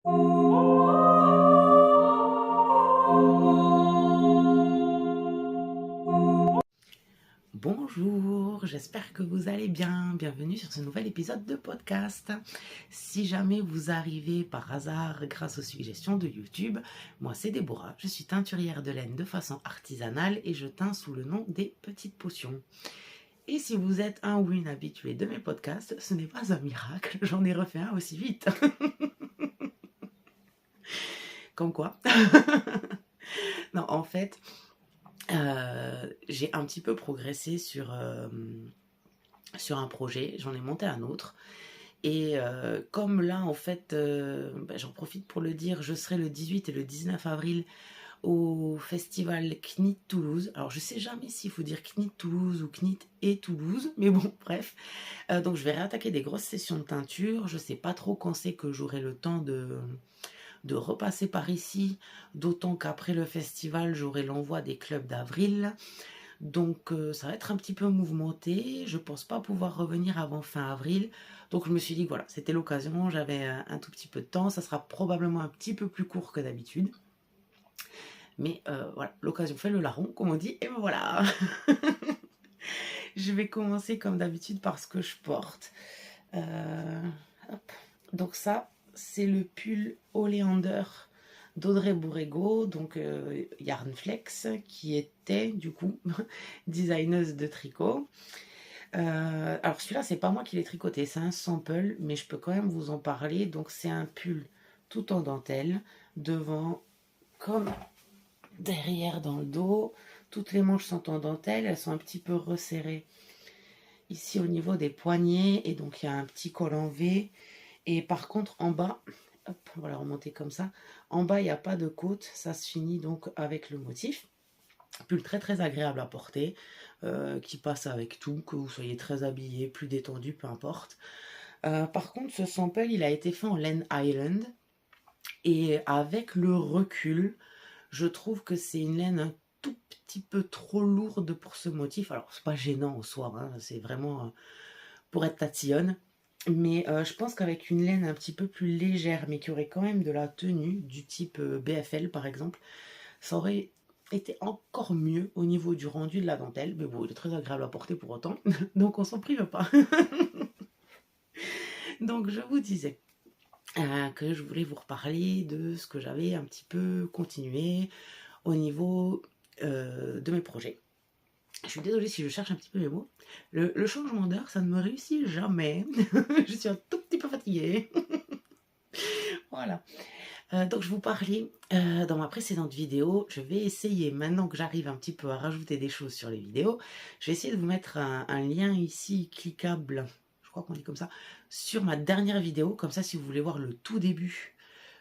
Bonjour, j'espère que vous allez bien. Bienvenue sur ce nouvel épisode de podcast. Si jamais vous arrivez par hasard grâce aux suggestions de YouTube, moi c'est Déborah, je suis teinturière de laine de façon artisanale et je teins sous le nom des Petites Potions. Et si vous êtes un ou une habituée de mes podcasts, ce n'est pas un miracle, j'en ai refait un aussi vite. Comme quoi. Non, en fait, j'ai un petit peu progressé sur un projet, j'en ai monté un autre. Et comme là, en fait, j'en profite pour le dire, je serai le 18 et le 19 avril au festival CNIT Toulouse. Alors, je sais jamais s'il faut dire CNIT Toulouse ou CNIT et Toulouse, mais bon, bref. Donc, je vais réattaquer des grosses sessions de teinture. Je sais pas trop quand c'est que j'aurai le temps de repasser par ici, d'autant qu'après le festival, j'aurai l'envoi des clubs d'avril. Donc ça va être un petit peu mouvementé, je pense pas pouvoir revenir avant fin avril. Donc je me suis dit que voilà, c'était l'occasion, j'avais un tout petit peu de temps, ça sera probablement un petit peu plus court que d'habitude. Mais voilà, l'occasion fait le larron, comme on dit, et ben voilà. Je vais commencer comme d'habitude par ce que je porte. Hop. Donc ça, c'est le pull Oleander d'Audrey Bourrego, donc Yarnflex, qui était du coup designeuse de tricot. Alors celui-là, c'est pas moi qui l'ai tricoté, c'est un sample, mais je peux quand même vous en parler. Donc c'est un pull tout en dentelle, devant comme derrière dans le dos. Toutes les manches sont en dentelle, elles sont un petit peu resserrées ici au niveau des poignets, et donc il y a un petit col en V. Et par contre en bas, hop, on va la remonter comme ça, en bas il n'y a pas de côte, ça se finit donc avec le motif. Pull très très agréable à porter, qui passe avec tout, que vous soyez très habillé, plus détendu, peu importe. Par contre, ce sample, il a été fait en laine Highland, et avec le recul, je trouve que c'est une laine un tout petit peu trop lourde pour ce motif. Alors, c'est pas gênant en soi, hein, c'est vraiment pour être tatillonne. Mais je pense qu'avec une laine un petit peu plus légère, mais qui aurait quand même de la tenue, du type BFL par exemple, ça aurait été encore mieux au niveau du rendu de la dentelle. Mais bon, il est très agréable à porter pour autant, donc on s'en prive pas. Donc je vous disais que je voulais vous reparler de ce que j'avais un petit peu continué au niveau de mes projets. Je suis désolée si je cherche un petit peu mes mots. Le changement d'heure, ça ne me réussit jamais. Je suis un tout petit peu fatiguée. Voilà. Donc je vous parlais dans ma précédente vidéo, je vais essayer, maintenant que j'arrive un petit peu à rajouter des choses sur les vidéos, je vais essayer de vous mettre un lien ici cliquable, je crois qu'on dit comme ça, sur ma dernière vidéo, comme ça si vous voulez voir le tout début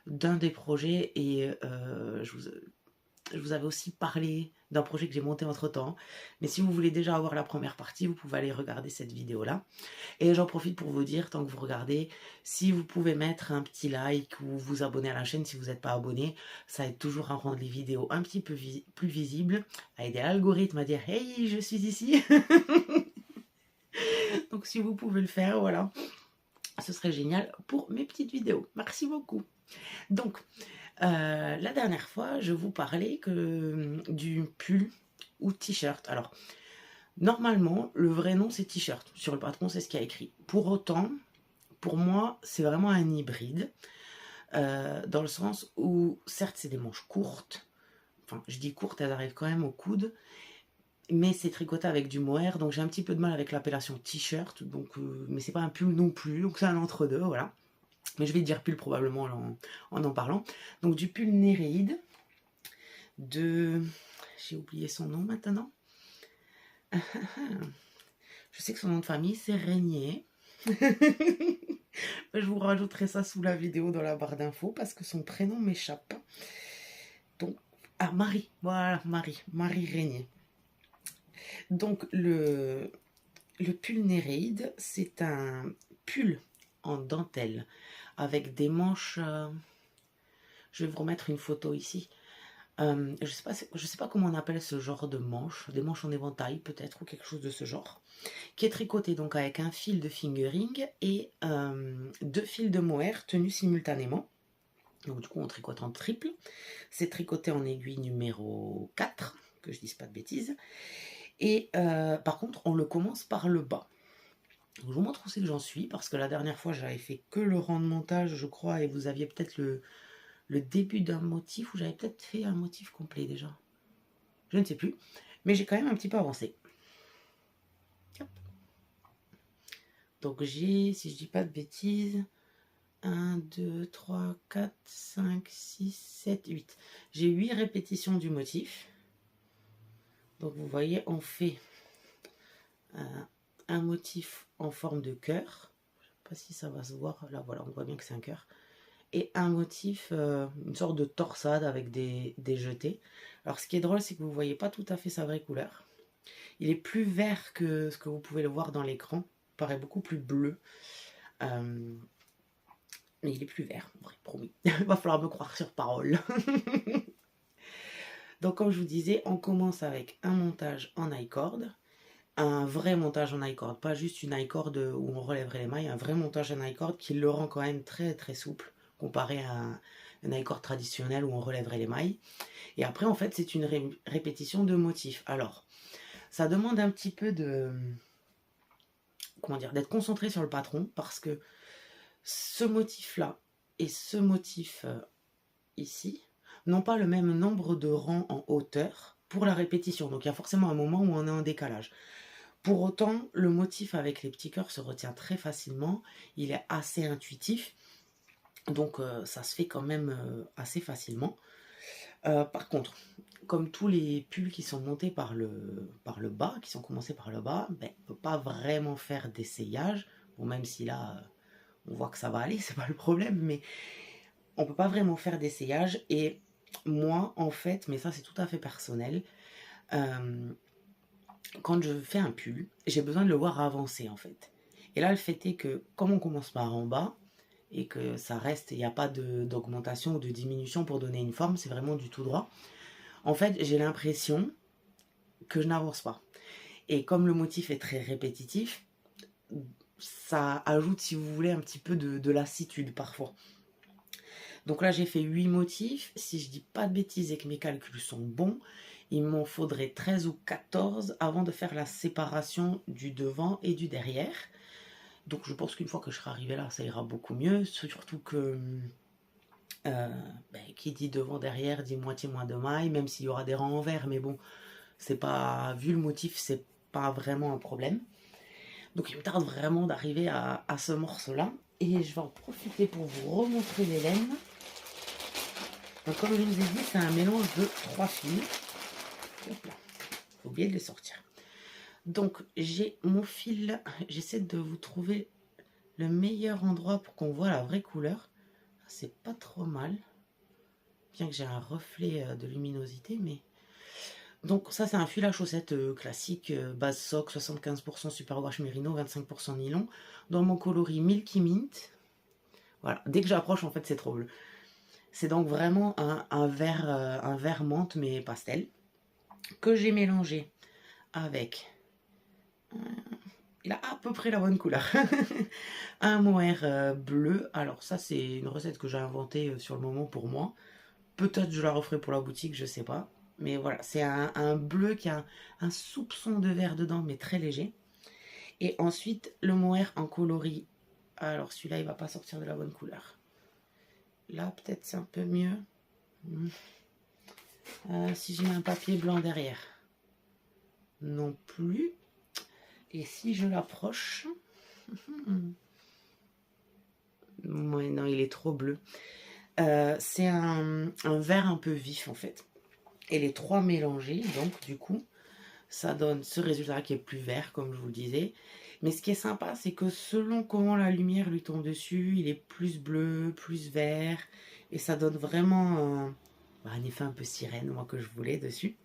d'un des projets, et je vous avais aussi parlé d'un projet que j'ai monté entre temps, mais si vous voulez déjà avoir la première partie, vous pouvez aller regarder cette vidéo là. Et j'en profite pour vous dire, tant que vous regardez, si vous pouvez mettre un petit like ou vous abonner à la chaîne si vous n'êtes pas abonné, ça aide toujours à rendre les vidéos un petit peu plus visibles, à aider l'algorithme à dire hey, je suis ici. Donc si vous pouvez le faire, voilà, ce serait génial pour mes petites vidéos. Merci beaucoup. Donc la dernière fois, je vous parlais du pull ou t-shirt. Alors normalement, le vrai nom c'est t-shirt. Sur le patron, c'est ce qu'il y a écrit. Pour autant, pour moi, c'est vraiment un hybride, dans le sens où, certes, c'est des manches courtes, enfin, je dis courtes, elles arrivent quand même au coude, mais c'est tricoté avec du mohair, donc j'ai un petit peu de mal avec l'appellation t-shirt, donc, mais c'est pas un pull non plus, donc c'est un entre-deux, voilà. Mais je vais dire pull probablement en parlant. Donc du pull Néréide, de... J'ai oublié son nom maintenant. Je sais que son nom de famille, c'est Régnier. Je vous rajouterai ça sous la vidéo dans la barre d'infos parce que son prénom m'échappe. Donc, ah, Marie, voilà, Marie Régnier. Donc, le pull Néréide, c'est un pull en dentelle avec des manches. Je vais vous remettre une photo ici. Je sais pas comment on appelle ce genre de manches, des manches en éventail peut-être, ou quelque chose de ce genre, qui est tricoté donc avec un fil de fingering et 2 fils de mohair tenus simultanément. Donc du coup on tricote en triple. C'est tricoté en aiguille numéro 4, que je dise pas de bêtises. Et par contre on le commence par le bas. Donc, je vous montre où c'est que j'en suis, parce que la dernière fois j'avais fait que le rang de montage je crois, et vous aviez peut-être le début d'un motif, ou j'avais peut-être fait un motif complet déjà. Je ne sais plus, mais j'ai quand même un petit peu avancé. Hop. Donc j'ai, si je dis pas de bêtises, 1, 2, 3, 4, 5, 6, 7, 8. J'ai 8 répétitions du motif. Donc vous voyez, on fait un motif en forme de cœur. Je ne sais pas si ça va se voir. Là, voilà, on voit bien que c'est un cœur. Et un motif, une sorte de torsade avec des jetés. Alors ce qui est drôle, c'est que vous ne voyez pas tout à fait sa vraie couleur. Il est plus vert que ce que vous pouvez le voir dans l'écran. Il paraît beaucoup plus bleu. Mais il est plus vert, vrai, promis. Il va falloir me croire sur parole. Donc comme je vous disais, on commence avec un montage en I-cord. Un vrai montage en I-cord, pas juste une I-cord où on relèverait les mailles, un vrai montage en I-cord qui le rend quand même très très souple comparé à un I-cord traditionnel où on relèverait les mailles. Et après en fait c'est une répétition de motifs. Alors ça demande un petit peu de, comment dire, d'être concentré sur le patron, parce que ce motif là et ce motif ici n'ont pas le même nombre de rangs en hauteur pour la répétition, donc il y a forcément un moment où on est en décalage. Pour autant, le motif avec les petits cœurs se retient très facilement, il est assez intuitif, donc ça se fait quand même assez facilement. Par contre, comme tous les pulls qui sont montés par le bas, qui sont commencés par le bas, ben, on ne peut pas vraiment faire d'essayage, bon, même si là, on voit que ça va aller, c'est pas le problème, mais on ne peut pas vraiment faire d'essayage. Et moi, en fait, mais ça c'est tout à fait personnel, quand je fais un pull, j'ai besoin de le voir avancer en fait. Et là, le fait est que comme on commence par en bas et que ça reste, il n'y a pas d'augmentation ou de diminution pour donner une forme, c'est vraiment du tout droit. En fait, j'ai l'impression que je n'avance pas. Et comme le motif est très répétitif, ça ajoute, si vous voulez, un petit peu de lassitude parfois. Donc là, j'ai fait 8 motifs. Si je dis pas de bêtises et que mes calculs sont bons, il m'en faudrait 13 ou 14 avant de faire la séparation du devant et du derrière. Donc je pense qu'une fois que je serai arrivé là, ça ira beaucoup mieux. Surtout que qui dit devant derrière dit moitié moins de mailles, même s'il y aura des rangs en vert, mais bon, c'est pas, vu le motif, c'est pas vraiment un problème. Donc il me tarde vraiment d'arriver à ce morceau là, et je vais en profiter pour vous remontrer les laines. Donc comme je vous ai dit, c'est un mélange de 3 fils. Faut oublier de les sortir. Donc j'ai mon fil, j'essaie de vous trouver le meilleur endroit pour qu'on voit la vraie couleur. C'est pas trop mal, bien que j'ai un reflet de luminosité, mais... Donc ça c'est un fil à chaussettes classique, base sock, 75% superwash mérino, 25% nylon, dans mon coloris Milky Mint. Voilà, dès que j'approche en fait c'est trop bleu. C'est donc vraiment un vert menthe mais pastel, que j'ai mélangé avec... il a à peu près la bonne couleur. Un mohair bleu. Alors ça c'est une recette que j'ai inventée sur le moment pour moi. Peut-être je la referai pour la boutique, je sais pas. Mais voilà, c'est un bleu qui a un soupçon de vert dedans, mais très léger. Et ensuite, le mohair en coloris. Alors celui-là, il va pas sortir de la bonne couleur. Là, peut-être c'est un peu mieux. Si j'ai un papier blanc derrière. Non plus. Et si je l'approche... Ouais, non, il est trop bleu. C'est un vert un peu vif, en fait. Et les trois mélangés, donc, du coup, ça donne ce résultat qui est plus vert, comme je vous le disais. Mais ce qui est sympa, c'est que selon comment la lumière lui tombe dessus, il est plus bleu, plus vert. Et ça donne vraiment un effet un peu sirène, moi, que je voulais dessus.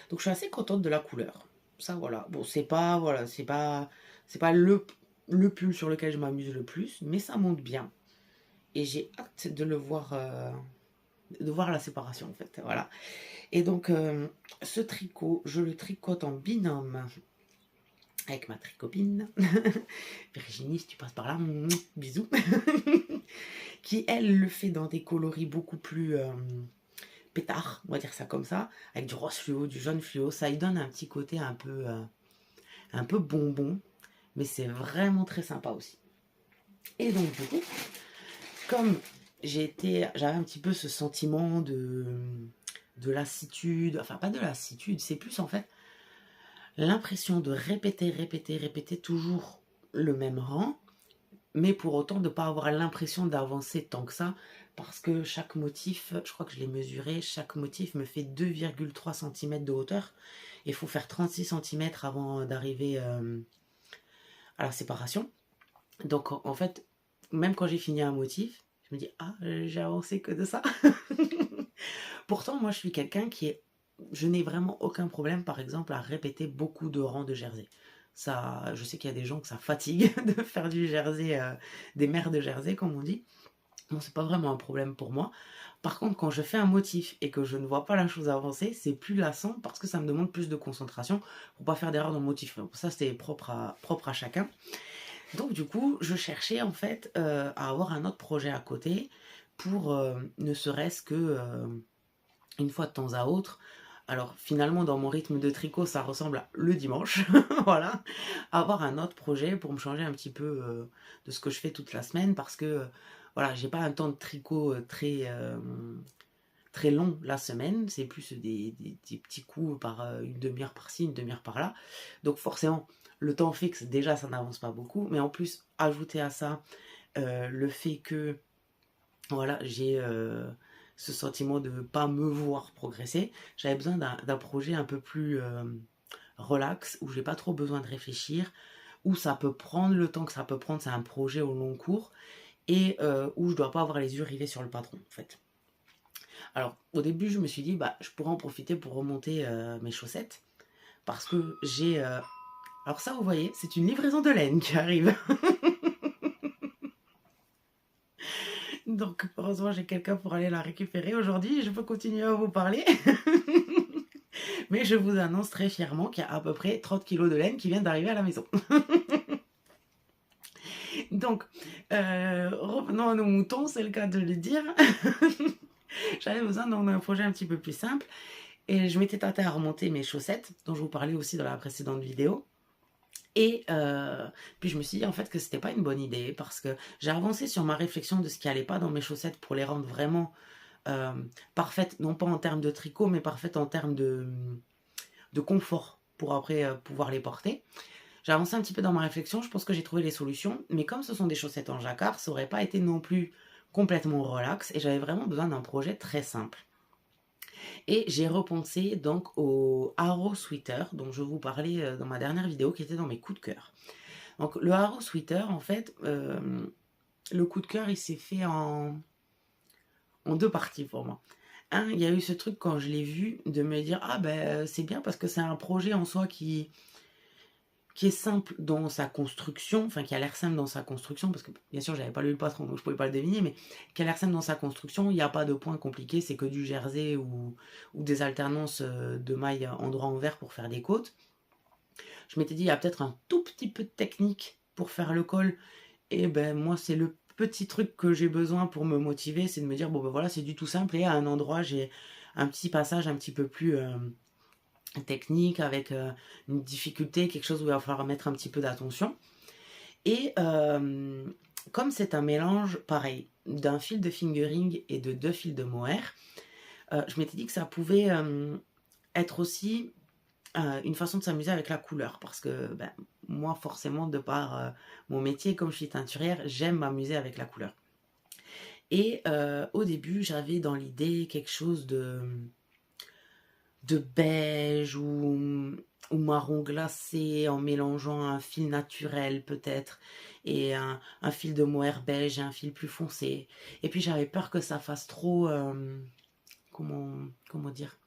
Donc, je suis assez contente de la couleur. Ça, voilà. Bon, c'est pas, voilà, c'est pas le pull sur lequel je m'amuse le plus, mais ça monte bien. Et j'ai hâte de le voir, de voir la séparation, en fait. Voilà. Et donc, ce tricot, je le tricote en binôme avec ma tricopine. Virginie, si tu passes par là, bisous. qui elle le fait dans des coloris beaucoup plus pétard, on va dire ça comme ça, avec du rose fluo, du jaune fluo. Ça lui donne un petit côté un peu bonbon, mais c'est vraiment très sympa aussi. Et donc du coup, comme j'avais un petit peu ce sentiment de lassitude, enfin pas de lassitude, c'est plus en fait l'impression de répéter toujours le même rang, mais pour autant de ne pas avoir l'impression d'avancer tant que ça, parce que chaque motif, je crois que je l'ai mesuré, chaque motif me fait 2,3 cm de hauteur, et il faut faire 36 cm avant d'arriver à la séparation. Donc en fait, même quand j'ai fini un motif, je me dis, ah, j'ai avancé que de ça. Pourtant, moi je suis quelqu'un je n'ai vraiment aucun problème, par exemple, à répéter beaucoup de rangs de jersey. Ça, je sais qu'il y a des gens que ça fatigue de faire du jersey, des mères de jersey, comme on dit. Non, c'est pas vraiment un problème pour moi. Par contre, quand je fais un motif et que je ne vois pas la chose avancer, c'est plus lassant parce que ça me demande plus de concentration pour pas faire d'erreur dans le motif. Ça, c'est propre à chacun. Donc, du coup, je cherchais en fait à avoir un autre projet à côté pour ne serait-ce que une fois de temps à autre. Alors finalement dans mon rythme de tricot ça ressemble à le dimanche, voilà, avoir un autre projet pour me changer un petit peu de ce que je fais toute la semaine parce que voilà, j'ai pas un temps de tricot très long la semaine, c'est plus des petits coups par une demi-heure par-ci, une demi-heure par-là. Donc forcément, le temps fixe, déjà ça n'avance pas beaucoup, mais en plus, ajouter à ça le fait que voilà, j'ai ce sentiment de ne pas me voir progresser. J'avais besoin d'un projet un peu plus relax, où j'ai pas trop besoin de réfléchir, où ça peut prendre le temps que ça peut prendre, c'est un projet au long cours, et où je dois pas avoir les yeux rivés sur le patron, en fait. Alors, au début, je me suis dit, bah, je pourrais en profiter pour remonter mes chaussettes, parce que j'ai... Alors ça, vous voyez, c'est une livraison de laine qui arrive. Donc, heureusement, j'ai quelqu'un pour aller la récupérer aujourd'hui. Je peux continuer à vous parler. Mais je vous annonce très fièrement qu'il y a à peu près 30 kilos de laine qui viennent d'arriver à la maison. Donc, revenons à nos moutons, c'est le cas de le dire. J'avais besoin d'un projet un petit peu plus simple. Et je m'étais tâtée à remonter mes chaussettes, dont je vous parlais aussi dans la précédente vidéo. Et puis je me suis dit en fait que c'était pas une bonne idée parce que j'ai avancé sur ma réflexion de ce qui allait pas dans mes chaussettes pour les rendre vraiment parfaites, non pas en termes de tricot, mais parfaites en termes de confort pour après pouvoir les porter. J'ai avancé un petit peu dans ma réflexion, je pense que j'ai trouvé les solutions, mais comme ce sont des chaussettes en jacquard, ça aurait pas été non plus complètement relax et j'avais vraiment besoin d'un projet très simple. Et j'ai repensé donc au Haro Sweater dont je vous parlais dans ma dernière vidéo qui était dans mes coups de cœur. Donc le Haro Sweater en fait, le coup de cœur il s'est fait en deux parties pour moi. Il y a eu ce truc quand je l'ai vu de me dire ah ben c'est bien parce que c'est un projet en soi qui est simple dans sa construction, enfin qui a l'air simple dans sa construction, parce que bien sûr j'avais pas lu le patron donc je pouvais pas le deviner, mais qui a l'air simple dans sa construction, il n'y a pas de points compliqués, c'est que du jersey ou des alternances de mailles endroit envers pour faire des côtes. Je m'étais dit il y a peut-être un tout petit peu de technique pour faire le col, et ben moi c'est le petit truc que j'ai besoin pour me motiver, c'est de me dire bon ben voilà c'est du tout simple et à un endroit j'ai un petit passage un petit peu plus technique avec une difficulté, quelque chose où il va falloir mettre un petit peu d'attention. Et comme c'est un mélange pareil d'un fil de fingering et de 2 fils de mohair, je m'étais dit que ça pouvait être aussi une façon de s'amuser avec la couleur parce que ben, moi forcément de par mon métier comme je suis teinturière j'aime m'amuser avec la couleur et au début j'avais dans l'idée quelque chose de beige ou marron glacé en mélangeant un fil naturel peut-être et un fil de mohair beige et un fil plus foncé. Et puis j'avais peur que ça fasse trop... comment dire,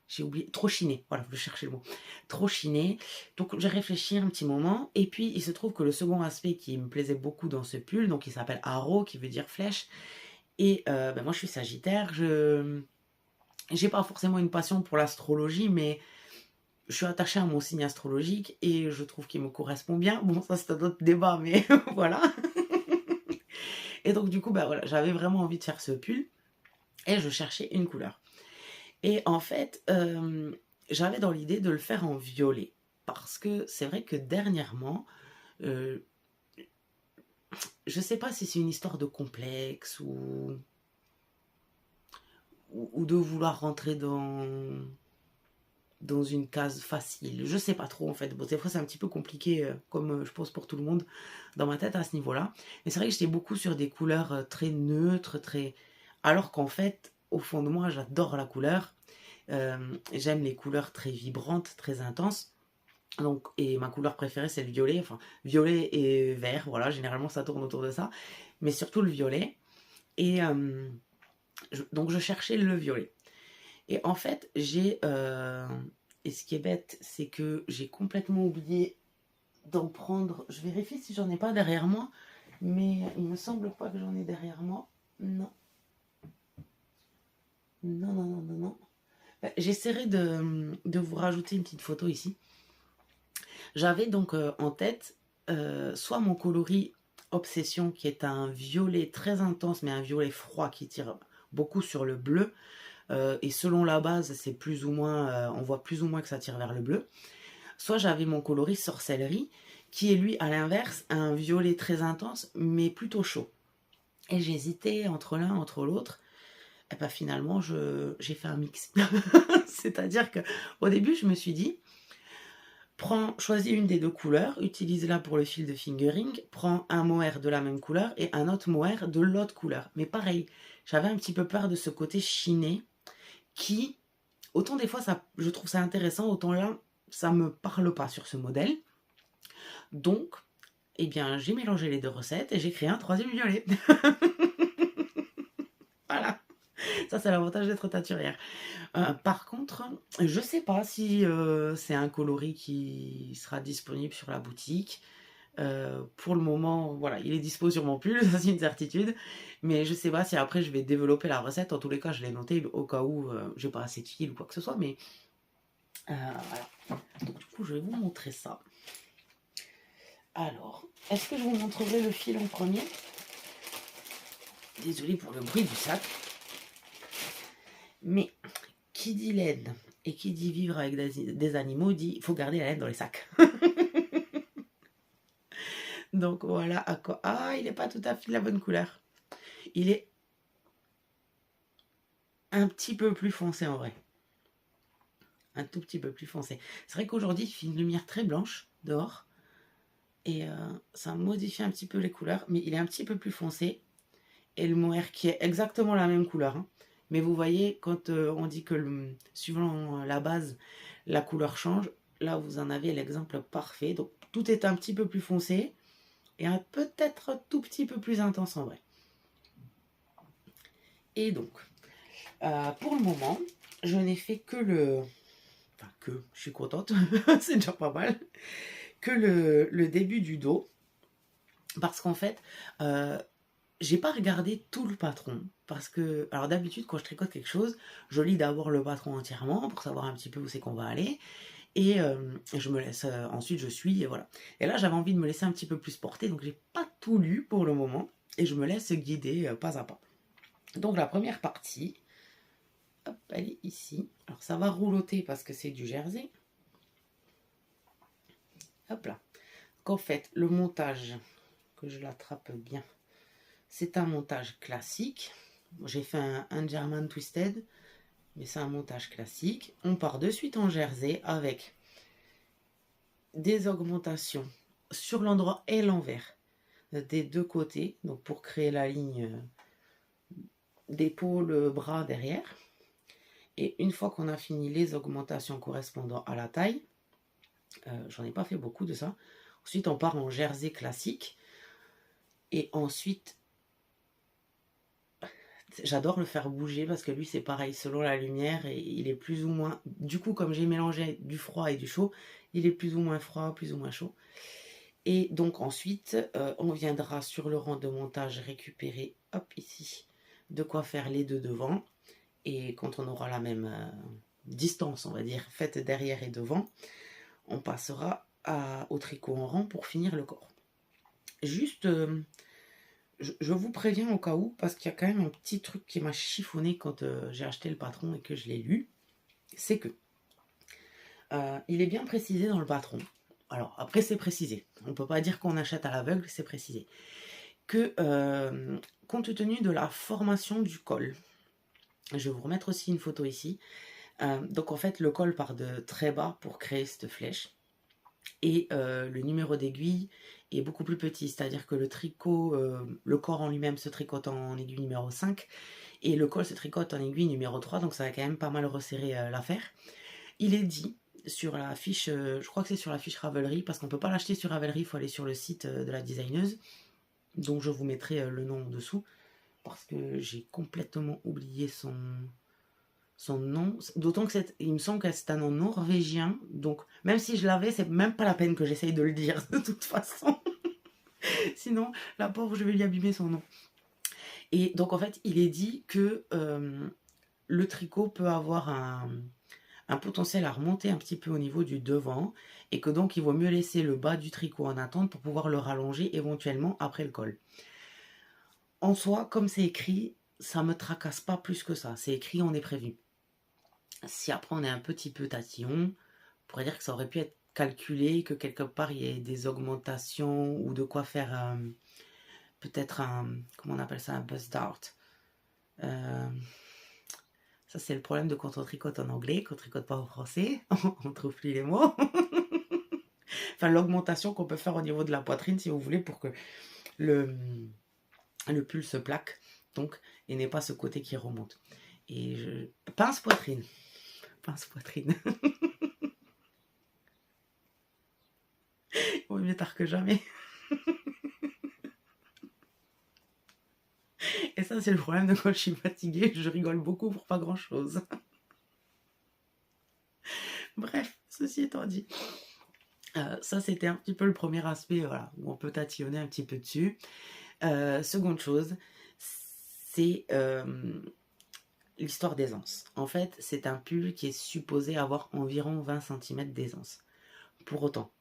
j'ai oublié, trop chiné, voilà, je cherchais le mot, trop chiné. Donc j'ai réfléchi un petit moment et puis il se trouve que le second aspect qui me plaisait beaucoup dans ce pull, donc il s'appelle Haro qui veut dire flèche et ben moi je suis sagittaire, j'ai pas forcément une passion pour l'astrologie, mais je suis attachée à mon signe astrologique et je trouve qu'il me correspond bien. Bon, ça c'est un autre débat, mais voilà. Et donc du coup, bah voilà, j'avais vraiment envie de faire ce pull et je cherchais une couleur. Et en fait, j'avais dans l'idée de le faire en violet. Parce que c'est vrai que dernièrement, euh, je sais pas si c'est une histoire de complexe ou de vouloir rentrer dans une case facile. Je sais pas trop en fait. Bon, des fois c'est un petit peu compliqué, comme je pense pour tout le monde, dans ma tête à ce niveau-là. Mais c'est vrai que j'étais beaucoup sur des couleurs très neutres, très... Alors qu'en fait, au fond de moi, j'adore la couleur. J'aime les couleurs très vibrantes, très intenses. Donc, et ma couleur préférée, c'est le violet. Enfin, violet et vert, voilà, généralement ça tourne autour de ça. Mais surtout le violet. Et donc je cherchais le violet. Et en fait, et ce qui est bête, c'est que j'ai complètement oublié d'en prendre. Je vérifie si j'en ai pas derrière moi. Mais il me semble pas que j'en ai derrière moi. Non. Non, non, non, non, non. J'essaierai de vous rajouter une petite photo ici. J'avais donc en tête soit mon coloris Obsession, qui est un violet très intense, mais un violet froid qui tire beaucoup sur le bleu. Et selon la base, c'est plus ou moins, on voit plus ou moins que ça tire vers le bleu. Soit j'avais mon coloris Sorcellerie, qui est lui, à l'inverse, un violet très intense, mais plutôt chaud. Et j'hésitais entre l'un, entre l'autre. Et ben finalement, j'ai fait un mix. C'est-à-dire que au début, je me suis dit, choisis une des deux couleurs, utilise-la pour le fil de fingering, prends un mohair de la même couleur et un autre mohair de l'autre couleur. Mais pareil, j'avais un petit peu peur de ce côté chiné qui, autant des fois je trouve ça intéressant, autant là, ça me parle pas sur ce modèle. Donc, eh bien, j'ai mélangé les deux recettes et j'ai créé un troisième violet. Voilà, ça c'est l'avantage d'être teinturière. Par contre, je sais pas si c'est un coloris qui sera disponible sur la boutique. Pour le moment, voilà, il est dispo sur mon pull, ça c'est une certitude. Mais je sais pas si après je vais développer la recette. En tous les cas, je l'ai noté au cas où j'ai pas assez de fil ou quoi que ce soit. Mais voilà. Donc du coup, je vais vous montrer ça. Alors, est-ce que je vous montrerai le fil en premier? Désolée pour le bruit du sac. Mais qui dit laine et qui dit vivre avec des animaux dit il faut garder la laine dans les sacs. Donc voilà à quoi. Ah, il n'est pas tout à fait de la bonne couleur. Il est un petit peu plus foncé en vrai. Un tout petit peu plus foncé. C'est vrai qu'aujourd'hui, il fait une lumière très blanche dehors. Et ça modifie un petit peu les couleurs. Mais il est un petit peu plus foncé. Et le mohair qui est exactement la même couleur. Hein. Mais vous voyez, quand on dit que suivant la base, la couleur change, là vous en avez l'exemple parfait. Donc tout est un petit peu plus foncé et peut-être un tout petit peu plus intense en vrai. Et donc, pour le moment, je n'ai fait que je suis contente, c'est déjà pas mal, que le début du dos. Parce qu'en fait, j'ai pas regardé tout le patron. Parce que, alors d'habitude, quand je tricote quelque chose, je lis d'abord le patron entièrement pour savoir un petit peu où c'est qu'on va aller. Et je me laisse, ensuite je suis, et voilà. Et là, j'avais envie de me laisser un petit peu plus porter, donc j'ai pas tout lu pour le moment. Et je me laisse guider pas à pas. Donc la première partie, hop, elle est ici. Alors ça va rouloter parce que c'est du jersey. Hop là. Donc en fait, le montage, que je l'attrape bien, c'est un montage classique. J'ai fait un German Twisted, mais c'est un montage classique. On part de suite en jersey avec des augmentations sur l'endroit et l'envers des deux côtés, donc pour créer la ligne d'épaule, bras derrière. Et une fois qu'on a fini les augmentations correspondant à la taille, j'en ai pas fait beaucoup de ça. Ensuite, on part en jersey classique. Et ensuite, j'adore le faire bouger parce que lui, c'est pareil, selon la lumière, et il est plus ou moins... Du coup, comme j'ai mélangé du froid et du chaud, il est plus ou moins froid, plus ou moins chaud. Et donc ensuite, on viendra sur le rang de montage récupérer, hop, ici, de quoi faire les deux devant. Et quand on aura la même distance, on va dire, faite derrière et devant, on passera au tricot en rang pour finir le corps. Juste je vous préviens au cas où, parce qu'il y a quand même un petit truc qui m'a chiffonné quand j'ai acheté le patron et que je l'ai lu. C'est que il est bien précisé dans le patron. Alors après c'est précisé. On ne peut pas dire qu'on achète à l'aveugle, c'est précisé. Que compte tenu de la formation du col, je vais vous remettre aussi une photo ici. Donc en fait le col part de très bas pour créer cette flèche. Et le numéro d'aiguille est beaucoup plus petit, c'est-à-dire que le tricot, le corps en lui-même se tricote en aiguille numéro 5 et le col se tricote en aiguille numéro 3, donc ça va quand même pas mal resserrer l'affaire. Il est dit sur la fiche, je crois que c'est sur la fiche Ravelry, parce qu'on peut pas l'acheter sur Ravelry, il faut aller sur le site de la designeuse, dont je vous mettrai le nom en dessous, parce que j'ai complètement oublié son nom, d'autant que il me semble que c'est un nom norvégien, donc même si je l'avais, c'est même pas la peine que j'essaye de le dire de toute façon. Sinon, la pauvre, je vais lui abîmer son nom. Et donc en fait, il est dit que le tricot peut avoir un potentiel à remonter un petit peu au niveau du devant, et que donc il vaut mieux laisser le bas du tricot en attente pour pouvoir le rallonger éventuellement après le col. En soi, comme c'est écrit, ça me tracasse pas plus que ça. C'est écrit, on est prévenu. Si après on est un petit peu tatillon, on pourrait dire que ça aurait pu être calculé, que quelque part il y ait des augmentations ou de quoi faire peut-être comment on appelle ça, un bust dart. Ça c'est le problème de quand on tricote en anglais, qu'on tricote pas en français, on trouve plus les mots. Enfin l'augmentation qu'on peut faire au niveau de la poitrine si vous voulez pour que le pull se plaque, donc, et n'ait pas ce côté qui remonte. Et pince poitrine. Pince poitrine. Vaut mieux tard que jamais. Et ça, c'est le problème de quand je suis fatiguée, je rigole beaucoup pour pas grand chose. Bref, ceci étant dit, ça c'était un petit peu le premier aspect, voilà, où on peut tatillonner un petit peu dessus. Seconde chose, c'est l'histoire d'aisance. En fait, c'est un pull qui est supposé avoir environ 20 cm d'aisance. Pour autant,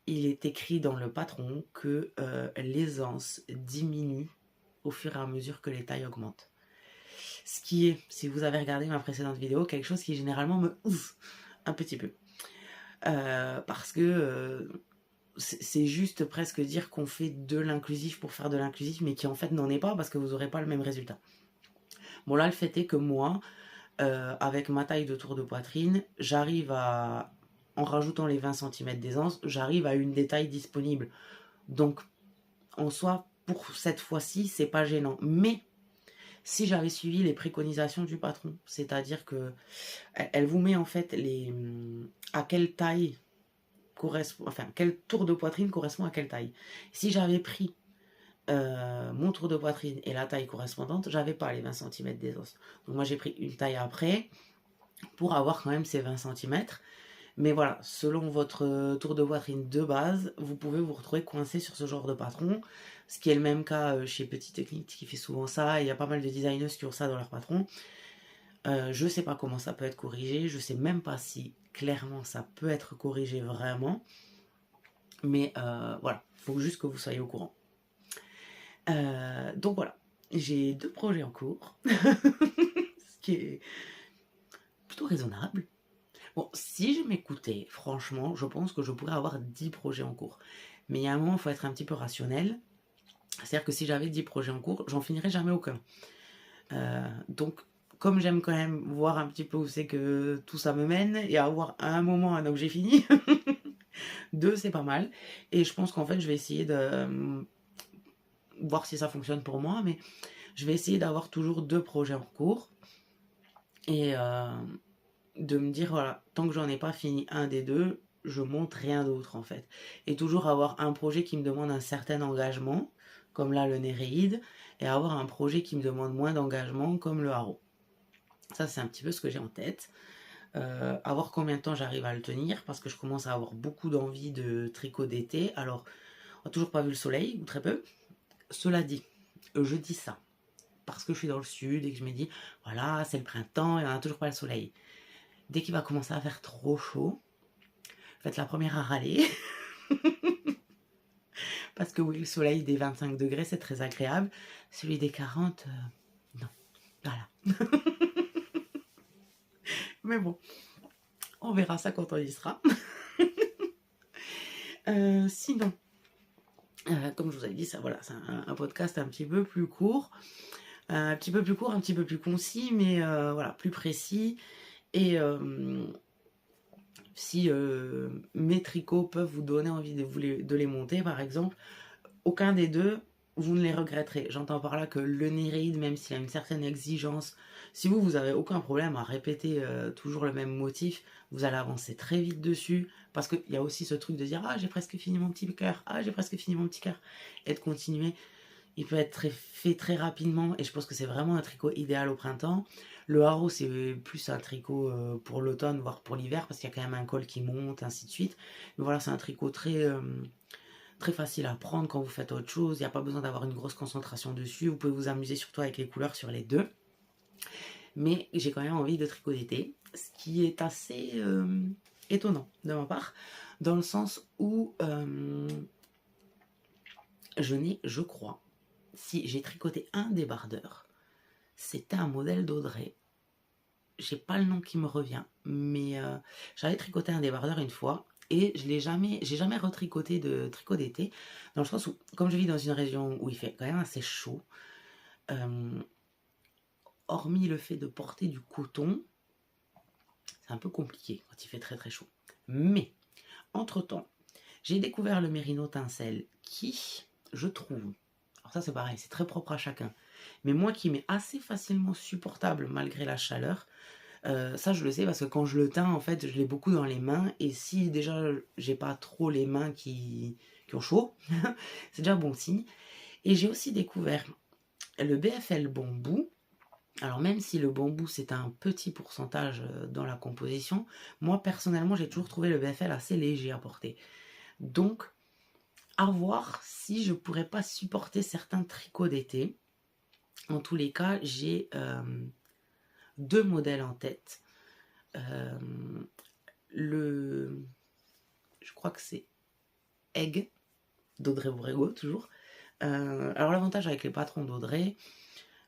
il est écrit dans le patron que l'aisance diminue au fur et à mesure que les tailles augmentent. Ce qui est, si vous avez regardé ma précédente vidéo, quelque chose qui généralement me ouf un petit peu. Parce que c'est juste presque dire qu'on fait de l'inclusif pour faire de l'inclusif, mais qui en fait n'en est pas parce que vous n'aurez pas le même résultat. Bon là, le fait est que moi, avec ma taille de tour de poitrine, j'arrive à, en rajoutant les 20 cm d'aisance, j'arrive à une des tailles disponibles. Donc, en soi, pour cette fois-ci, c'est pas gênant. Mais, si j'avais suivi les préconisations du patron, c'est-à-dire que elle vous met en fait à quelle taille correspond, enfin, quel tour de poitrine correspond à quelle taille. Si j'avais pris mon tour de poitrine et la taille correspondante, j'avais pas les 20 cm d'aisance. Donc moi j'ai pris une taille après pour avoir quand même ces 20 cm. Mais voilà, selon votre tour de poitrine de base, vous pouvez vous retrouver coincé sur ce genre de patron. Ce qui est le même cas chez Petit Technique qui fait souvent ça. Il y a pas mal de designers qui ont ça dans leur patron. Je sais pas comment ça peut être corrigé. Je sais même pas si clairement ça peut être corrigé vraiment. Mais voilà, il faut juste que vous soyez au courant. Donc voilà, j'ai 2 projets en cours. Ce qui est plutôt raisonnable. Bon, si je m'écoutais, franchement, je pense que je pourrais avoir 10 projets en cours. Mais il y a un moment, il faut être un petit peu rationnel. C'est-à-dire que si j'avais 10 projets en cours, j'en finirais jamais aucun. Donc, comme j'aime quand même voir un petit peu où c'est que tout ça me mène et avoir à un moment un objet fini, 2 c'est pas mal. Et je pense qu'en fait, je vais essayer de voir si ça fonctionne pour moi, mais je vais essayer d'avoir toujours 2 projets en cours. Et de me dire, voilà, tant que j'en ai pas fini un des 2, je monte rien d'autre en fait. Et toujours avoir un projet qui me demande un certain engagement, comme là le Néréide, et avoir un projet qui me demande moins d'engagement, comme le Haro. Ça, c'est un petit peu ce que j'ai en tête. À voir combien de temps j'arrive à le tenir, parce que je commence à avoir beaucoup d'envie de tricot d'été. Alors, on n'a toujours pas vu le soleil, ou très peu. Cela dit, je dis ça parce que je suis dans le sud et que je me dis, voilà, c'est le printemps et on n'a toujours pas le soleil. Dès qu'il va commencer à faire trop chaud, faites la première à râler. Parce que oui, le soleil des 25 degrés, c'est très agréable. Celui des 40, non. Voilà. Mais bon, on verra ça quand on y sera. Sinon, comme je vous avais dit, ça, voilà, c'est un podcast un petit peu plus court. Un petit peu plus court, un petit peu plus concis, mais voilà, plus précis. Et si mes tricots peuvent vous donner envie de les monter, par exemple, aucun des deux, vous ne les regretterez. J'entends par là que le Néréide, même s'il a une certaine exigence, si vous avez aucun problème à répéter toujours le même motif, vous allez avancer très vite dessus, parce qu'il y a aussi ce truc de dire « Ah, j'ai presque fini mon petit cœur, ah, j'ai presque fini mon petit cœur », et de continuer. Il peut être fait très rapidement, et je pense que c'est vraiment un tricot idéal au printemps. Le haro, c'est plus un tricot pour l'automne, voire pour l'hiver, parce qu'il y a quand même un col qui monte, ainsi de suite. Mais voilà, c'est un tricot très facile à prendre quand vous faites autre chose. Il n'y a pas besoin d'avoir une grosse concentration dessus. Vous pouvez vous amuser surtout avec les couleurs sur les deux. Mais j'ai quand même envie de tricot d'été, ce qui est assez étonnant de ma part, dans le sens où je crois, si j'ai tricoté un débardeur, c'était un modèle d'Audrey. J'ai pas le nom qui me revient, mais j'avais tricoté un débardeur une fois et j'ai jamais retricoté de tricot d'été, dans le sens où, comme je vis dans une région où il fait quand même assez chaud, hormis le fait de porter du coton, c'est un peu compliqué quand il fait très très chaud. Mais, entre-temps, j'ai découvert le Mérino Tencel qui, je trouve, alors ça c'est pareil, c'est très propre à chacun, mais moi qui m'est assez facilement supportable malgré la chaleur, ça je le sais parce que quand je le teins, en fait, je l'ai beaucoup dans les mains, et si déjà j'ai pas trop les mains qui ont chaud, c'est déjà bon signe. Et j'ai aussi découvert le BFL bambou. Alors même si le bambou c'est un petit pourcentage dans la composition, moi personnellement j'ai toujours trouvé le BFL assez léger à porter. Donc à voir si je pourrais pas supporter certains tricots d'été. En tous les cas, j'ai deux modèles en tête. Je crois que c'est Egg d'Audrey Borrego toujours. Alors l'avantage avec les patrons d'Audrey,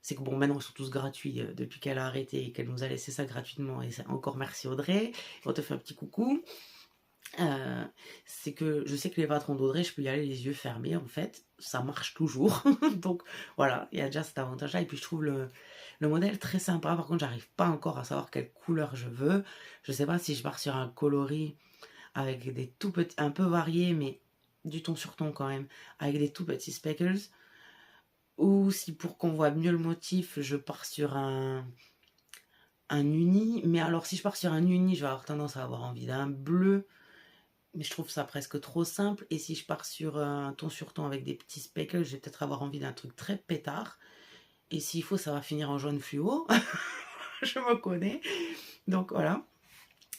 c'est que bon, maintenant ils sont tous gratuits depuis qu'elle a arrêté et qu'elle nous a laissé ça gratuitement, et c'est encore merci Audrey, on te fait un petit coucou. C'est que je sais que les patrons d'Audrey, je peux y aller les yeux fermés, en fait, ça marche toujours. Donc voilà, il y a déjà cet avantage là. Et puis je trouve le modèle très sympa. Par contre, j'arrive pas encore à savoir quelle couleur je veux. Je sais pas si je pars sur un coloris avec des tout petits, un peu variés, mais du ton sur ton quand même, avec des tout petits speckles, ou si pour qu'on voit mieux le motif, je pars sur un uni. Mais alors si je pars sur un uni, je vais avoir tendance à avoir envie d'un bleu, mais je trouve ça presque trop simple. Et si je pars sur un ton sur ton avec des petits speckles, je vais peut-être avoir envie d'un truc très pétard. Et s'il faut, ça va finir en jaune fluo. Je me connais. Donc voilà.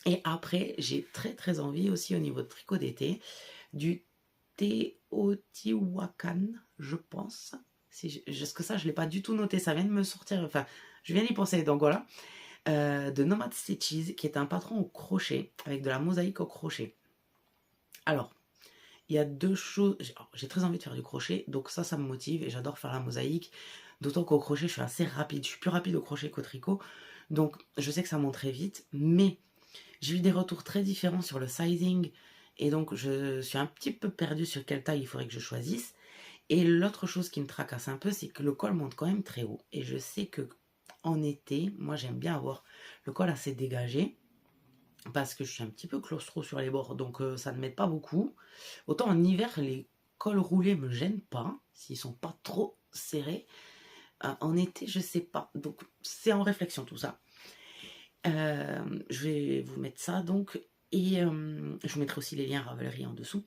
Et après, j'ai très très envie aussi au niveau de tricot d'été du Teotihuacan, je pense. Est-ce que ça, je ne l'ai pas du tout noté. Ça vient de me sortir. Enfin, je viens d'y penser. Donc voilà. De Nomad Stitches, qui est un patron au crochet, avec de la mosaïque au crochet. Alors, il y a deux choses. J'ai très envie de faire du crochet, donc ça me motive, et j'adore faire la mosaïque. D'autant qu'au crochet, je suis assez rapide. Je suis plus rapide au crochet qu'au tricot. Donc, je sais que ça monte très vite, mais j'ai eu des retours très différents sur le sizing. Et donc, je suis un petit peu perdue sur quelle taille il faudrait que je choisisse. Et l'autre chose qui me tracasse un peu, c'est que le col monte quand même très haut. Et je sais que en été, moi, j'aime bien avoir le col assez dégagé, parce que je suis un petit peu claustro sur les bords, donc ça ne m'aide pas beaucoup. Autant en hiver, les cols roulés me gênent pas, s'ils sont pas trop serrés. En été, je sais pas. Donc, c'est en réflexion tout ça. Je vais vous mettre ça donc. Et je vous mettrai aussi les liens Ravelry en dessous.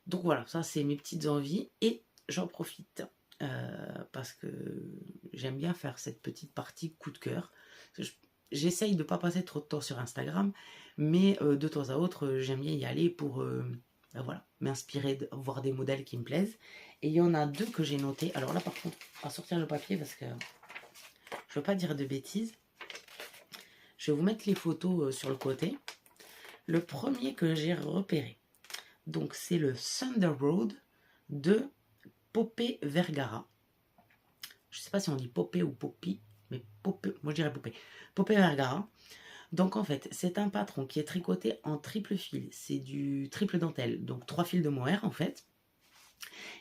Donc voilà, ça c'est mes petites envies. Et j'en profite parce que j'aime bien faire cette petite partie coup de cœur. J'essaye de ne pas passer trop de temps sur Instagram, mais de temps à autre, j'aime bien y aller pour voilà, m'inspirer, voir des modèles qui me plaisent. Et il y en a deux que j'ai notés. Alors là, par contre, on va sortir le papier parce que je ne veux pas dire de bêtises. Je vais vous mettre les photos sur le côté. Le premier que j'ai repéré, donc c'est le Thunder Road de Popé Vergara. Je ne sais pas si on dit Popé ou Poppy, mais Popé, moi je dirais Popé. Popé Vergara. Donc en fait, c'est un patron qui est tricoté en triple fil. C'est du triple dentelle, donc 3 fils de mohair en fait.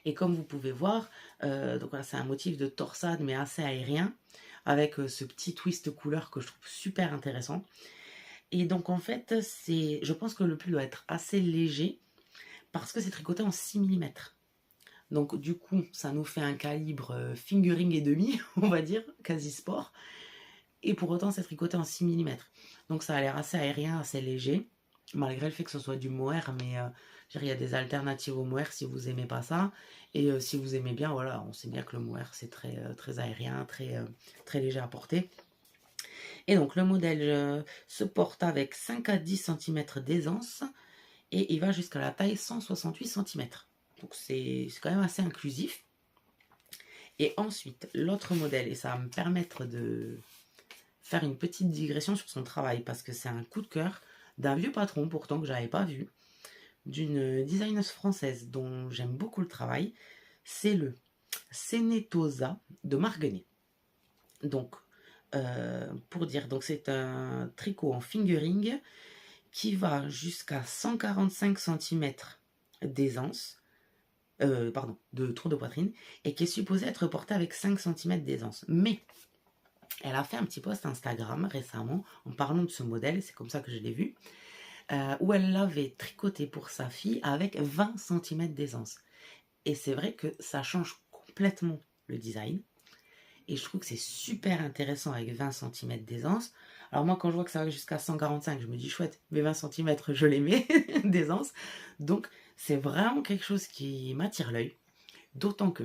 Et comme vous pouvez voir, donc voilà, c'est un motif de torsade mais assez aérien, avec ce petit twist couleur que je trouve super intéressant. Et donc en fait, je pense que le pull doit être assez léger parce que c'est tricoté en 6 mm. Donc du coup, ça nous fait un calibre fingering et demi, on va dire, quasi sport. Et pour autant, c'est tricoté en 6 mm. Donc ça a l'air assez aérien, assez léger, malgré le fait que ce soit du mohair, mais il y a des alternatives au mohair si vous aimez pas ça. Et si vous aimez bien, voilà, on sait bien que le mohair c'est très aérien, très léger à porter. Et donc le modèle se porte avec 5 à 10 cm d'aisance et il va jusqu'à la taille 168 cm. Donc c'est quand même assez inclusif. Et ensuite, l'autre modèle, et ça va me permettre de faire une petite digression sur son travail, parce que c'est un coup de cœur d'un vieux patron, pourtant que je n'avais pas vu, d'une designeuse française dont j'aime beaucoup le travail, c'est le Senetosa de Marguenet. Donc, pour dire, donc c'est un tricot en fingering qui va jusqu'à 145 cm d'aisance, de tour de poitrine, et qui est supposé être porté avec 5 cm d'aisance. Mais elle a fait un petit post Instagram récemment en parlant de ce modèle, c'est comme ça que je l'ai vu, où elle l'avait tricoté pour sa fille avec 20 cm d'aisance. Et c'est vrai que ça change complètement le design. Et je trouve que c'est super intéressant avec 20 cm d'aisance. Alors moi, quand je vois que ça va jusqu'à 145, je me dis chouette, mais 20 cm, je les mets d'aisance. Donc, c'est vraiment quelque chose qui m'attire l'œil. D'autant que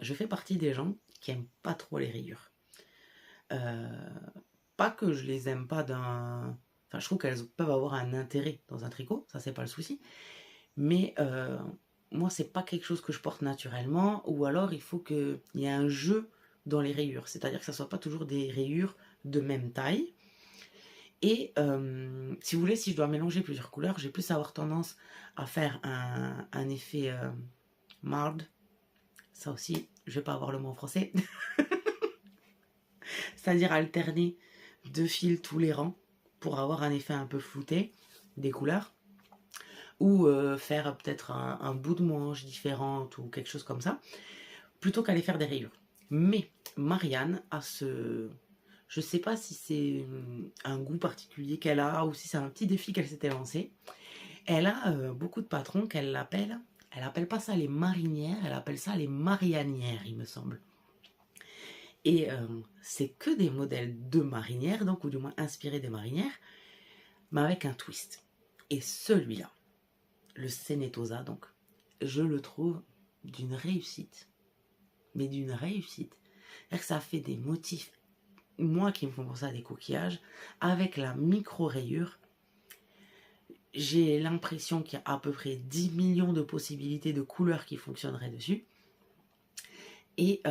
je fais partie des gens qui n'aiment pas trop les rayures. Pas que je les aime pas d'un... Enfin, je trouve qu'elles peuvent avoir un intérêt dans un tricot, ça c'est pas le souci. Mais moi, c'est pas quelque chose que je porte naturellement, ou alors il faut qu'il y ait un jeu dans les rayures, c'est-à-dire que ça soit pas toujours des rayures de même taille. Et si vous voulez, si je dois mélanger plusieurs couleurs, j'ai plus avoir tendance à faire un effet marde. Ça aussi, je vais pas avoir le mot en français. C'est-à-dire alterner deux fils tous les rangs pour avoir un effet un peu flouté des couleurs. Ou faire peut-être un bout de manche différente ou quelque chose comme ça, plutôt qu'aller faire des rayures. Mais Marianne a ce... Je sais pas si c'est un goût particulier qu'elle a ou si c'est un petit défi qu'elle s'était lancé. Elle a beaucoup de patrons qu'elle appelle... Elle appelle pas ça les marinières, elle appelle ça les marianières, il me semble. Et c'est que des modèles de marinières, donc ou du moins inspirés des marinières, mais avec un twist. Et celui-là, le Senetosa, donc, je le trouve d'une réussite. Mais d'une réussite. C'est-à-dire que ça fait des motifs, moi qui me font penser à des coquillages, avec la micro-rayure. J'ai l'impression qu'il y a à peu près 10 millions de possibilités de couleurs qui fonctionneraient dessus. Et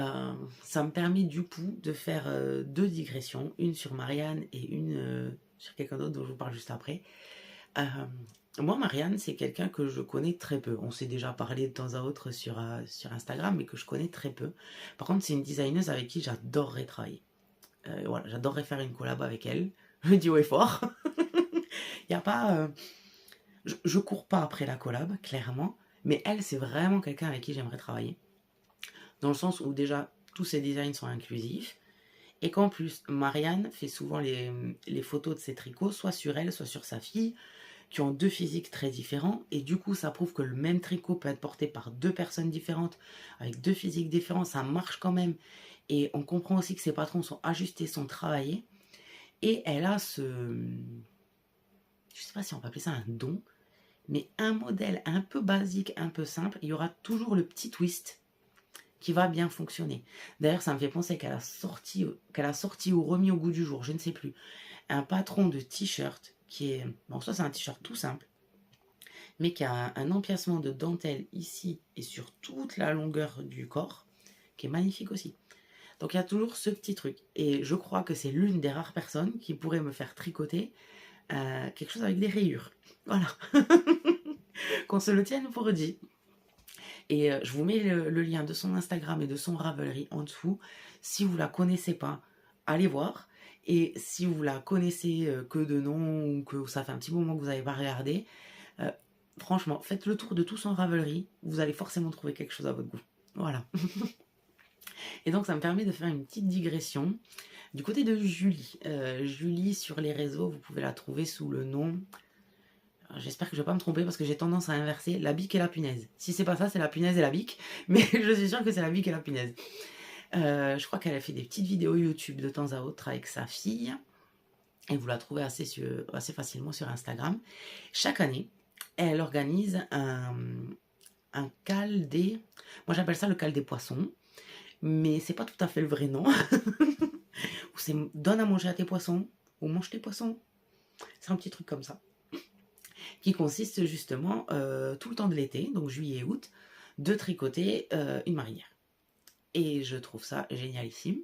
ça me permet du coup de faire deux digressions, une sur Marianne et une sur quelqu'un d'autre dont je vous parle juste après. Moi, Marianne, c'est quelqu'un que je connais très peu. On s'est déjà parlé de temps à autre sur Instagram, mais que je connais très peu. Par contre, c'est une designeuse avec qui j'adorerais travailler. Voilà, j'adorerais faire une collab avec elle. Je le dis haut et fort. Il n'y a pas... je cours pas après la collab, clairement. Mais elle, c'est vraiment quelqu'un avec qui j'aimerais travailler. Dans le sens où déjà, tous ses designs sont inclusifs. Et qu'en plus, Marianne fait souvent les photos de ses tricots, soit sur elle, soit sur sa fille, qui ont deux physiques très différents, et du coup ça prouve que le même tricot peut être porté par deux personnes différentes, avec deux physiques différentes, ça marche quand même, et on comprend aussi que ses patrons sont ajustés, sont travaillés, et elle a ce... Je sais pas si on peut appeler ça un don, mais un modèle un peu basique, un peu simple, il y aura toujours le petit twist qui va bien fonctionner. D'ailleurs, ça me fait penser qu'elle a sorti ou remis au goût du jour, je ne sais plus, un patron de t-shirt qui est... Bon, ça c'est un t-shirt tout simple, mais qui a un empiècement de dentelle ici et sur toute la longueur du corps, qui est magnifique aussi. Donc il y a toujours ce petit truc. Et je crois que c'est l'une des rares personnes qui pourrait me faire tricoter quelque chose avec des rayures. Voilà. Qu'on se le tienne pour dit. Et je vous mets le lien de son Instagram et de son Ravelry en dessous. Si vous la connaissez pas, allez voir. Et si vous la connaissez que de nom ou que ça fait un petit moment que vous n'avez pas regardé, euh, franchement, faites le tour de tout son Ravelry. Vous allez forcément trouver quelque chose à votre goût. Voilà. Et donc, ça me permet de faire une petite digression du côté de Julie. Julie, sur les réseaux, vous pouvez la trouver sous le nom... J'espère que je ne vais pas me tromper parce que j'ai tendance à inverser la bique et la punaise. Si c'est pas ça, c'est la punaise et la bique. Mais je suis sûre que c'est la bique et la punaise. Je crois qu'elle a fait des petites vidéos YouTube de temps à autre avec sa fille. Et vous la trouvez assez facilement sur Instagram. Chaque année, elle organise un cal des... Moi j'appelle ça le cal des poissons. Mais c'est pas tout à fait le vrai nom. Ou c'est donne à manger à tes poissons. Ou mange tes poissons. C'est un petit truc comme ça. Qui consiste justement tout le temps de l'été, donc juillet et août, de tricoter une marinière. Et je trouve ça génialissime.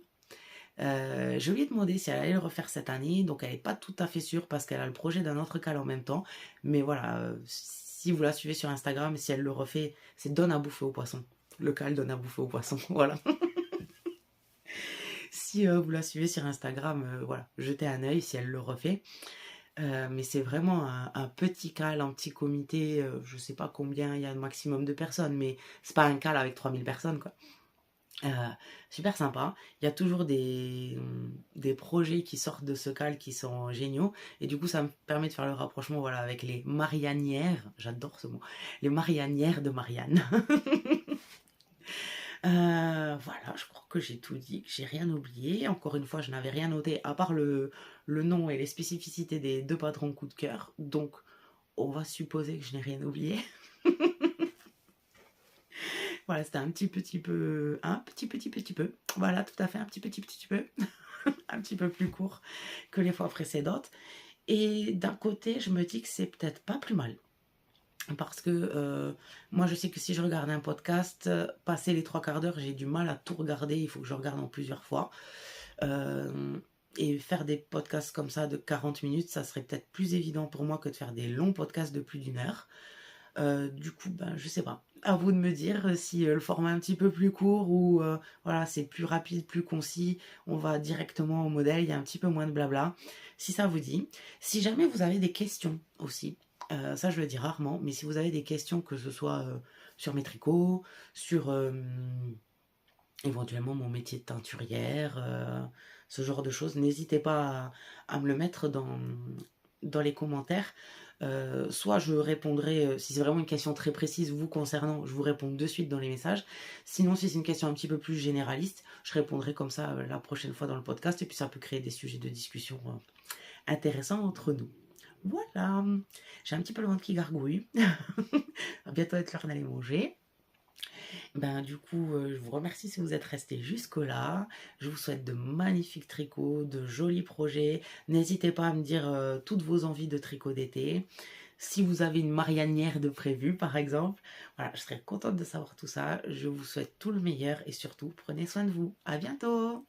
Je lui ai demandé si elle allait le refaire cette année, donc elle n'est pas tout à fait sûre parce qu'elle a le projet d'un autre cal en même temps. Mais voilà, si vous la suivez sur Instagram, si elle le refait, c'est donne à bouffer aux poissons. Le cal donne à bouffer aux poissons, voilà. Si vous la suivez sur Instagram, voilà, jetez un œil si elle le refait. Mais c'est vraiment un petit cal, un petit comité, je sais pas combien il y a le maximum de personnes, mais c'est pas un cal avec 3000 personnes, quoi. Super sympa. Il y a toujours des projets qui sortent de ce cal qui sont géniaux. Et du coup, ça me permet de faire le rapprochement voilà, avec les Marianières. J'adore ce mot. Les Marianières de Marianne. Voilà, je crois que j'ai tout dit, que j'ai rien oublié. Encore une fois, je n'avais rien noté à part le nom et les spécificités des deux patrons coup de cœur. Donc, on va supposer que je n'ai rien oublié. Voilà, c'était un petit peu. Voilà, tout à fait, un petit peu. Un petit peu plus court que les fois précédentes. Et d'un côté, je me dis que c'est peut-être pas plus mal. Parce que moi, je sais que si je regarde un podcast, passer les 3/4 d'heure, j'ai du mal à tout regarder. Il faut que je regarde en plusieurs fois. Et faire des podcasts comme ça de 40 minutes, ça serait peut-être plus évident pour moi que de faire des longs podcasts de plus d'1 heure. Du coup, ben, je sais pas. À vous de me dire si le format est un petit peu plus court ou voilà, c'est plus rapide, plus concis. On va directement au modèle, il y a un petit peu moins de blabla. Si ça vous dit. Si jamais vous avez des questions aussi, ça je le dis rarement, mais si vous avez des questions, que ce soit sur mes tricots, sur éventuellement mon métier de teinturière, ce genre de choses, n'hésitez pas à me le mettre dans les commentaires. Soit je répondrai, si c'est vraiment une question très précise vous concernant, je vous réponds de suite dans les messages. Sinon, si c'est une question un petit peu plus généraliste, je répondrai comme ça la prochaine fois dans le podcast et puis ça peut créer des sujets de discussion intéressants entre nous. Voilà, j'ai un petit peu le ventre qui gargouille. Va bientôt être l'heure d'aller manger. Ben, du coup, je vous remercie si vous êtes restés jusque-là. Je vous souhaite de magnifiques tricots, de jolis projets. N'hésitez pas à me dire toutes vos envies de tricot d'été. Si vous avez une marianière de prévu, par exemple. Voilà, je serais contente de savoir tout ça. Je vous souhaite tout le meilleur et surtout, prenez soin de vous. À bientôt!